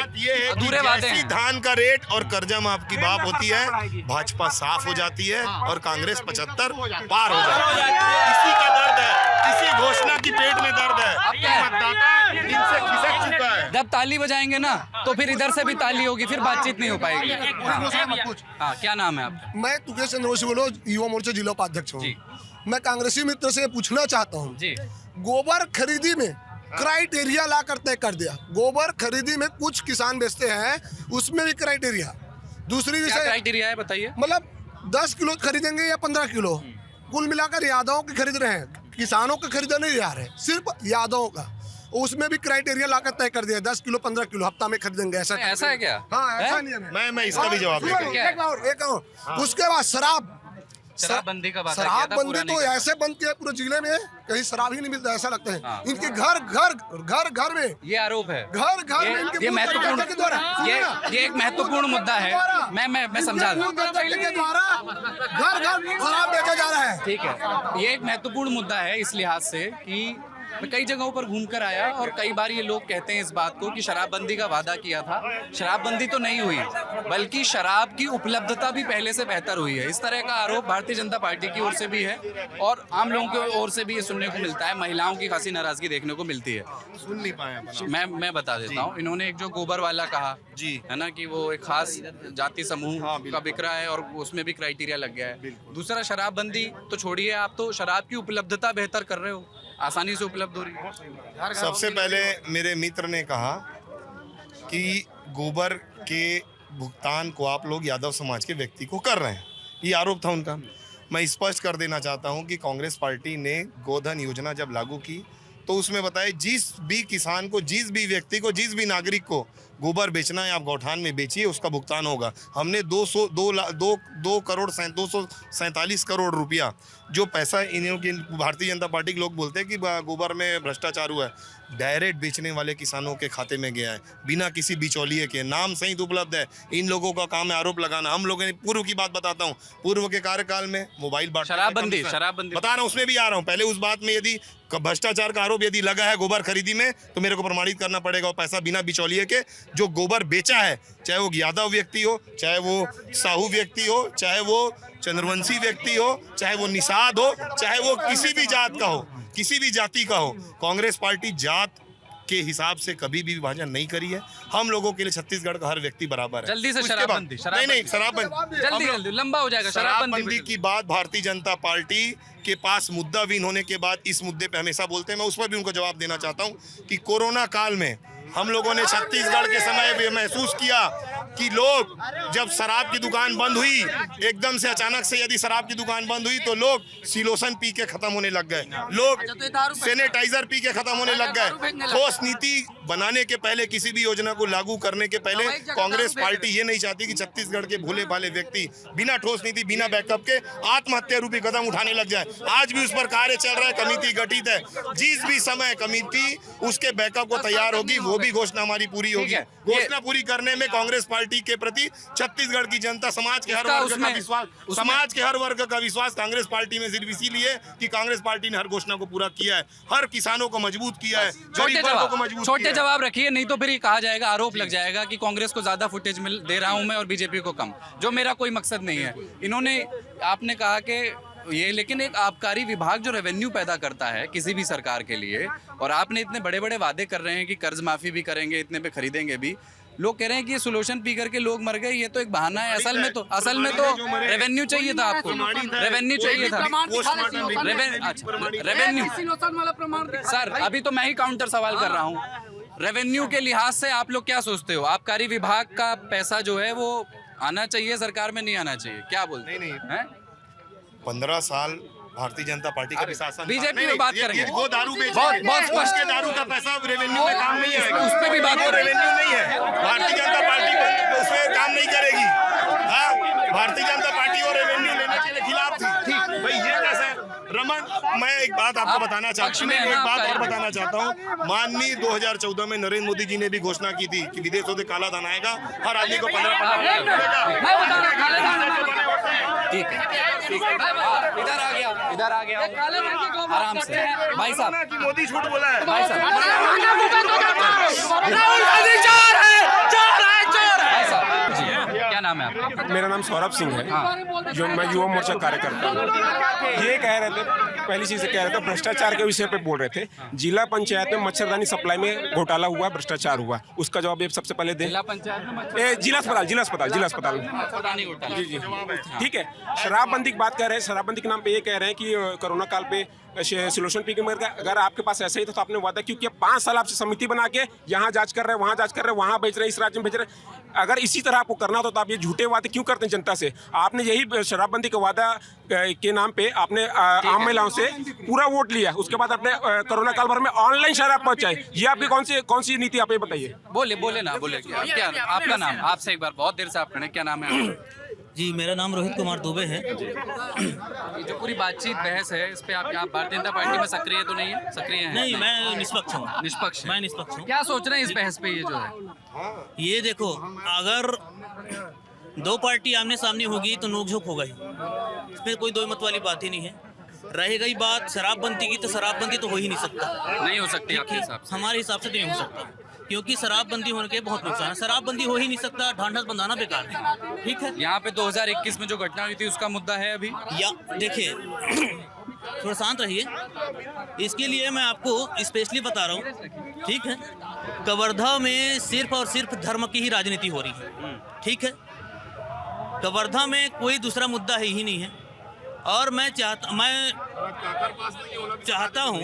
जैसी धान का रेट और कर्जा माफ की बात होती है, भाजपा साफ हो जाती है और कांग्रेस 75 पार हो जाती है। इसी का दर्द है, इसी घोषणा की पेट में दर्द है। मतदाता इनसे खिसक चुका है। जब ताली बजाएंगे ना तो फिर इधर से भी ताली होगी, फिर बातचीत नहीं हो पाएगी। हाँ, क्या नाम है आपका? मैं तुकेश चंद्र वंशी बोलो, युवा मोर्चा जिला उपाध्यक्ष हूँ। मैं कांग्रेसी मित्र से पूछना चाहता हूँ, गोबर खरीदी में क्राइटेरिया ला कर तय कर दिया। गोबर खरीदी में कुछ किसान बेचते हैं, उसमें भी क्राइटेरिया। दूसरी विषय क्राइटेरिया है बताइए। मतलब 10 किलो खरीदेंगे या 15 किलो, कुल मिलाकर यादवों के खरीद रहे हैं, किसानों के खरीदा नहीं जा रहे, सिर्फ यादवों का। उसमें भी क्राइटेरिया लाकर तय कर दिया, 10 किलो 15 किलो हफ्ता में खरीदेंगे। ऐसा है क्या? हाँ, ऐसा नियम है। मैं इसका भी जवाब देता हूं। एक और उसके बाद शराबबंदी का बात है। शराबबंदी तो ऐसे बनती है पूरे जिले में, कहीं शराब ही नहीं मिलता, ऐसा लगता है। इनके घर में ये आरोप है, घर में इनके ये महत्वपूर्ण के द्वारा ये एक महत्वपूर्ण मुद्दा है। मैं समझा के द्वारा घर शराब बेचा जा रहा है। ठीक है, ये एक महत्वपूर्ण मुद्दा है इस लिहाज से कि मैं कई जगहों पर घूम कर आया और कई बार ये लोग कहते हैं इस बात को कि शराबबंदी का वादा किया था। शराबबंदी तो नहीं हुई, बल्कि शराब की उपलब्धता भी पहले से बेहतर हुई है। इस तरह का आरोप भारतीय जनता पार्टी की ओर से भी है और आम लोगों की ओर से भी ये सुनने को मिलता है। महिलाओं की खासी नाराजगी देखने को मिलती है। सुन नहीं पाए। मैं बता देता हूँ। इन्होंने एक जो गोबर वाला कहा जी है ना, कि वो एक खास जाति समूह का बिक रहा है और उसमें भी क्राइटेरिया लग गया है। दूसरा, शराबबंदी तो छोड़िए, आप तो शराब की उपलब्धता बेहतर कर रहे हो, आसानी से उपलब्ध हो रही है। सबसे पहले मेरे मित्र ने कहा कि गोबर के भुगतान को आप लोग यादव समाज के व्यक्ति को कर रहे हैं, ये आरोप था उनका। मैं स्पष्ट कर देना चाहता हूं कि कांग्रेस पार्टी ने गोधन योजना जब लागू की तो उसमें बताया जिस भी किसान को, जिस भी व्यक्ति को, जिस भी नागरिक को गोबर बेचना है आप गौठान में बेचिए, उसका भुगतान होगा। हमने 2 करोड़ 247 करोड़ रुपया जो पैसा इन्हों की भारतीय जनता पार्टी के लोग बोलते हैं कि गोबर में भ्रष्टाचार हुआ है, डायरेक्ट बेचने वाले किसानों के खाते में गया है बिना किसी बिचौलिए के। नाम सहित उपलब्ध है। इन लोगों का काम है आरोप लगाना। हम लोगों ने पूर्व की बात बताता हूँ, पूर्व के कार्यकाल में मोबाइल शराबबंदी बता रहा हूँ, उसमें भी आ रहा हूँ। पहले उस बात में यदि भ्रष्टाचार का आरोप यदि लगा है गोबर खरीदी में तो मेरे को प्रमाणित करना पड़ेगा। और पैसा बिना बिचौलिए के जो गोबर बेचा है, चाहे वो यादव व्यक्ति हो, चाहे वो साहू व्यक्ति हो, चाहे वो चंद्रवंशी व्यक्ति हो, चाहे वो निषाद हो, चाहे वो किसी भी जात का हो, किसी भी जाति का हो, कांग्रेस पार्टी जात के हिसाब से कभी भी विभाजन नहीं करी है। हम लोगों के लिए छत्तीसगढ़ का हर व्यक्ति बराबर है। जल्दी से शराबबंदी नहीं शराबबंदी जल्दी लंबा हो जाएगा। शराबबंदी की बात भारतीय जनता पार्टी के पास मुद्दा विहीन होने के बाद इस मुद्दे पे हमेशा बोलते हैं। मैं उस पर भी उनको जवाब देना चाहता हूं कि कोरोना काल में हम लोगों ने छत्तीसगढ़ के समय भी महसूस किया कि लोग जब शराब की दुकान बंद हुई, एकदम से अचानक से यदि शराब की दुकान बंद हुई तो लोग सिलोसन पी के खत्म होने लग गए, लोग सैनिटाइजर पी के खत्म होने लग गए। ठोस नीति बनाने के पहले, किसी भी योजना को लागू करने के पहले कांग्रेस पार्टी ये नहीं चाहती कि छत्तीसगढ़ के भोले भाले व्यक्ति बिना ठोस नीति, बिना बैकअप के आत्महत्या रूपी कदम उठाने लग जाए। आज भी उस पर कार्य चल रहा है, कमेटी गठित है। जिस भी समय कमेटी उसके बैकअप को तैयार होगी वो भी घोषणा हमारी पूरी होगी। घोषणा पूरी करने में कांग्रेस पार्टी पार्टी के प्रति छत्तीसगढ़ की जनता, समाज के हर वर्ग का विश्वास, समाज के हर वर्ग का विश्वास कांग्रेस पार्टी में सिर्फ इसीलिए कि कांग्रेस पार्टी ने हर घोषणा को पूरा किया है, हर किसानों को मजबूत किया है, गरीब वर्गों को मजबूत किया है। छोटे जवाब रखिए, नहीं तो फिर ये कहा जाएगा, आरोप लग जाएगा कि कांग्रेस को ज्यादा फुटेज दे रहा हूं मैं और बीजेपी को कम, जो मेरा कोई मकसद नहीं है। इन्होंने, आपने कहा कि ये, लेकिन एक आबकारी विभाग जो रेवेन्यू पैदा करता है किसी भी सरकार के लिए, और आपने इतने बड़े बड़े वादे कर रहे हैं कि कर्ज माफी भी करेंगे, इतने पे खरीदेंगे भी, लोग कह रहे हैं कि ये सोल्यूशन पी करके लोग मर गए, ये तो एक बहाना है। असल में तो रेवेन्यू चाहिए था आपको, रेवेन्यू चाहिए था, रेवेन्यू। सर अभी तो मैं ही काउंटर सवाल कर रहा हूँ, रेवेन्यू के लिहाज से आप लोग क्या सोचते हो? आबकारी विभाग का पैसा जो है वो आना चाहिए सरकार में, नहीं आना चाहिए, क्या बोलते हैं? 15 साल भारतीय जनता पार्टी का भी शासन, बीजेपी में बात करेंगे, वो दारू बहुत स्पष्ट के दारू का पैसा रेवेन्यू में काम नहीं है, उस पे भी बात करेंगे। रेवेन्यू नहीं है, भारतीय जनता पार्टी उसमें काम नहीं करेगी। हाँ, भारतीय जनता पार्टी और रेवेन्यू लेने के खिलाफ थी। भाई ये कैसा है रमन? मैं एक बात आपको बताना चाहता हूँ, एक बात और बताना चाहता हूँ। माननीय 2014 में नरेंद्र मोदी जी ने भी घोषणा की थी कि विदेशों से काला धन आएगा, हर आदमी को 15 ठीक है, इधर आ गया आराम से भाई साहब। मोदी झूठ बोला है भाई साहब, क्या नाम है आपका? मेरा नाम सौरभ सिंह है, जो मैं युवा मोर्चा कार्यकर्ता हूँ। ये कह रहे थे, पहली चीज कह रहे थे, भ्रष्टाचार के विषय पे बोल रहे थे। जिला पंचायत में मच्छरदानी सप्लाई में घोटाला हुआ, भ्रष्टाचार हुआ, उसका जवाब ये सबसे पहले दें। जिला पंचायत, जिला अस्पताल जी जी ठीक है। शराबबंदी की बात कर रहे हैं, शराबबंदी के नाम पे ये कह रहे हैं कि कोरोना काल पे सोल्यूशन पी के मर गया। अगर आपके पास ऐसा ही था तो आपने वादा, क्योंकि 5 साल आपसे समिति बना के यहाँ जांच कर रहे हैं, वहाँ जांच कर रहे हैं, वहाँ बेच रहे हैं, इस राज्य में बेच रहे हैं। अगर इसी तरह आपको करना था तो आप ये झूठे वादे क्यों करते हैं जनता से? आपने यही शराबबंदी का वादा के नाम पे आपने आम महिलाओं से पूरा वोट लिया, उसके बाद आपने कोरोना काल भर में ऑनलाइन शराब पहुंचाई। ये आपकी कौन सी नीति, आप ये बताइए। बोले ना क्या आपका नाम? आपसे एक बार, बहुत देर से आप खड़े, क्या नाम है? जी मेरा नाम रोहित कुमार दुबे है। ये जो पूरी बातचीत बहस है, इस पे आप भारतीय जनता पार्टी में सक्रिय तो नहीं है? सक्रिय है? नहीं, मैं निष्पक्ष हूँ। निष्पक्ष, मैं निष्पक्ष हूँ। क्या सोच रहे हैं इस बहस पे? ये जो है, ये देखो, अगर दो पार्टी आमने सामने होगी तो नोकझोंक होगा ही, इसमें कोई दो मत वाली बात ही नहीं है। रह गई बात शराबबंदी की, तो शराबबंदी तो हो ही नहीं सकता, नहीं हो सकती आपके हिसाब से? हमारे हिसाब से तो नहीं हो सकता, क्योंकि शराबबंदी होने के बहुत नुकसान है। शराबबंदी हो ही नहीं सकता, ढांढस बंधाना बेकार है। ठीक है, यहाँ पे 2021 में जो घटना हुई थी उसका मुद्दा है अभी। या देखिए, थोड़ा शांत रहिए, इसके लिए मैं आपको स्पेशली बता रहा हूँ। ठीक है, कवर्धा में सिर्फ और सिर्फ धर्म की ही राजनीति हो रही है। ठीक है, कवर्धा में कोई दूसरा मुद्दा है ही नहीं है। और मैं चाहता हूँ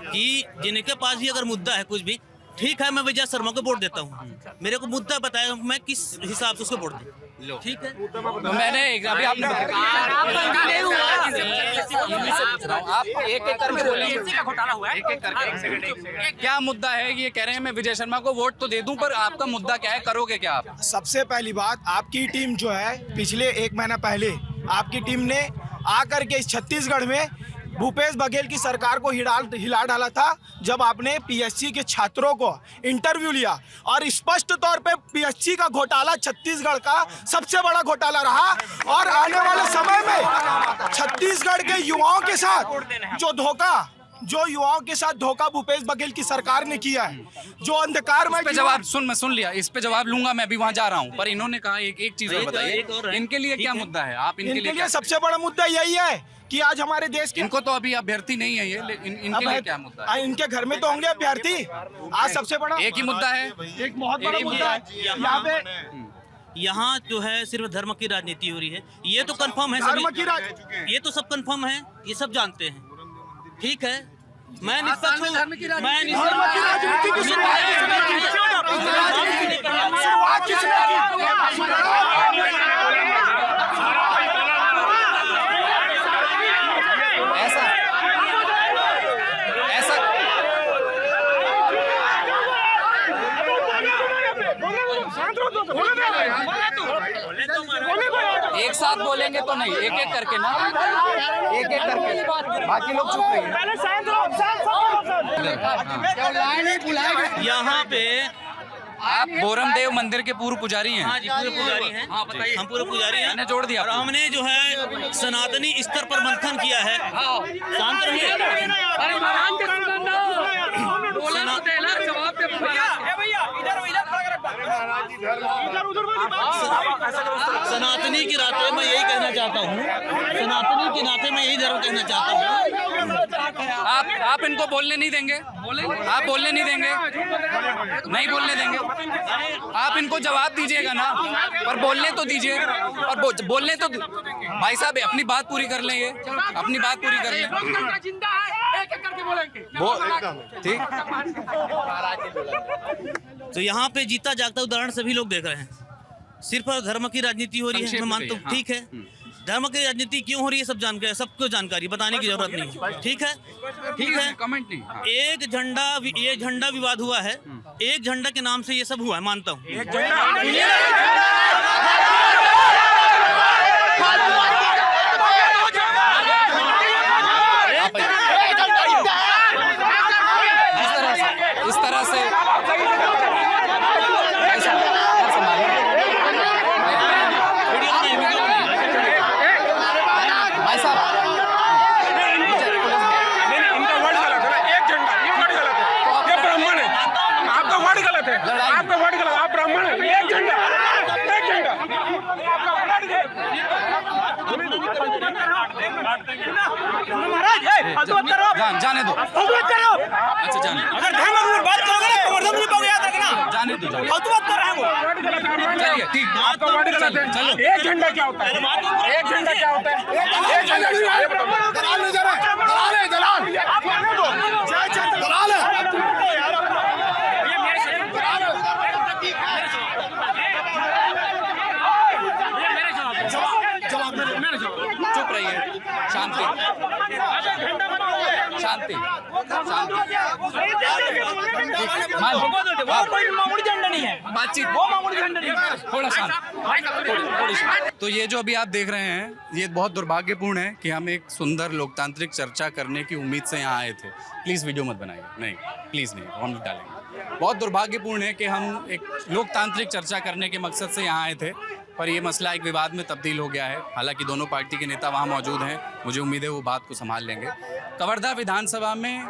कि जिनके पास भी अगर मुद्दा है कुछ भी, ठीक है, मैं विजय शर्मा को वोट देता हूँ, मेरे को मुद्दा बताया, मैं किस हिसाब से उसको वोट दूँ। ठीक है, तो मैंने अभी आपने आप एक एक करके बोलेंगे, क्या मुद्दा है? ये कह रहे हैं मैं विजय शर्मा को वोट तो दे दूं, पर आपका मुद्दा क्या है, करोगे क्या आप? सबसे पहली बात, आपकी टीम जो है पिछले 1 महीना पहले आपकी टीम ने आकर के इस छत्तीसगढ़ में भूपेश बघेल की सरकार को हिला डाला था, जब आपने पीएससी के छात्रों को इंटरव्यू लिया, और स्पष्ट तौर पे पीएससी का घोटाला छत्तीसगढ़ का सबसे बड़ा घोटाला रहा। और आने वाले समय में छत्तीसगढ़ के युवाओं के साथ धोखा भूपेश बघेल की सरकार ने किया है, जो अंधकार में जवाब सुन लिया, इस पे जवाब लूंगा, मैं भी वहाँ जा रहा हूँ। पर इन्होंने कहा एक चीज और बताइए, इनके लिए क्या मुद्दा है? आप इनके लिए सबसे बड़ा मुद्दा यही है कि आज हमारे देश के, इनको तो अभी अभ्यर्थी नहीं है ये, इनके लिए क्या मुद्दा है? इनके घर में तो होंगे अभ्यर्थी। आज सबसे बड़ा एक ही मुद्दा है, एक बहुत बड़ा मुद्दा है यहाँ पे। यहाँ जो है सिर्फ धर्म की राजनीति हो रही है, ये तो कंफर्म है, ये तो सब कंफर्म है, ये सब जानते हैं। ठीक है, मैं निष्पक्ष हूँ, मैं एक साथ बोलेंगे तो नहीं, एक एक करके ना, एक एक करके, बाकी लोग चुप रहिए। यहाँ पे आप बोरमदेव मंदिर के पूर्व पुजारी हैं। हाँ जी, पूरे पुजारी हैं। हाँ, बताइए। हम पूरे पुजारी हैं। मैंने जोड़ दिया और आपको। हमने जो है सनातनी स्तर पर मंथन किया है। शांत रहिए। सनातनी के नाते मैं यही कहना चाहता हूँ, सनातनी के नाते मैं यही जरूर कहना चाहता हूँ। आप इनको बोलने नहीं देंगे? आप बोलने नहीं देंगे? नहीं बोलने देंगे? आप इनको जवाब दीजिएगा ना, पर बोलने तो दीजिए। और बोलने तो भाई साहब अपनी बात पूरी कर लें, ये अपनी बात पूरी कर लें। ठीक। तो यहाँ पे जीता जागता उदाहरण सभी लोग देख रहे हैं। सिर्फ धर्म की राजनीति हो रही है, मैं मानता हूँ, ठीक है। धर्म की राजनीति क्यों हो रही है सब जानकारी, सबको जानकारी बताने की जरूरत नहीं है, ठीक है, ठीक है। कमेंट नहीं। हाँ। ये झंडा विवाद हुआ है, एक झंडा के नाम से ये सब हुआ है, मानता हूँ। इस तरह से भाई साहब इनका वर्ड गलत है ना, एक झंडा ये वर्ड गलत है, ये ब्राह्मण है, आपका वर्ड गलत है, आपका वर्ड गलत, आप ब्राह्मण है, एक झंडा आपका वर्ड गलत है। जाने दो। अच्छा जाने दो। अगर धर्म की बात करोगे ना कवर्धा नहीं पाओगे, याद रखना। जाने दो। फालतू बात कर रहे हैं वो। चलिए ठीक, आपका वर्ड गलत है। चलो। एक झंडा क्या होता है? एक झंडा क्या होता है? एक झंडा दलाल नहीं जा रहे, दलाल है, दलाल दलाल है। चुप रहिए, शांति शांति मामूली झंडा नहीं है, बातचीत, वो मामूली झंडा नहीं है। थोड़ा शांत। तो ये जो अभी आप देख रहे हैं, ये बहुत दुर्भाग्यपूर्ण है कि हम एक सुंदर लोकतांत्रिक चर्चा करने की उम्मीद से यहाँ आए थे। प्लीज़ वीडियो मत बनाइए, नहीं प्लीज़ नहीं, हम डालेंगे। बहुत दुर्भाग्यपूर्ण है कि हम एक लोकतांत्रिक चर्चा करने के मकसद से यहाँ आए थे, पर ये मसला एक विवाद में तब्दील हो गया है। हालांकि दोनों पार्टी के नेता वहाँ मौजूद हैं, मुझे उम्मीद है वो बात को संभाल लेंगे। कवर्धा विधानसभा में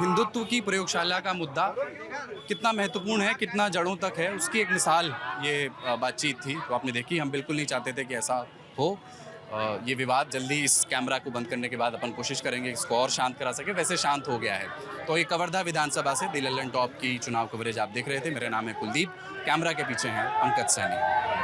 हिंदुत्व की प्रयोगशाला का मुद्दा कितना महत्वपूर्ण है, कितना जड़ों तक है, उसकी एक मिसाल ये बातचीत थी। तो आपने देखी, हम बिल्कुल नहीं चाहते थे कि ऐसा हो। ये विवाद जल्दी इस कैमरा को बंद करने के बाद अपन कोशिश करेंगे इसको और शांत करा सके, वैसे शांत हो गया है। तो ये कवर्धा विधानसभा से दी लल्लन टॉप की चुनाव कवरेज आप देख रहे थे। मेरा नाम है कुलदीप, कैमरा के पीछे हैं पंकज सैनी।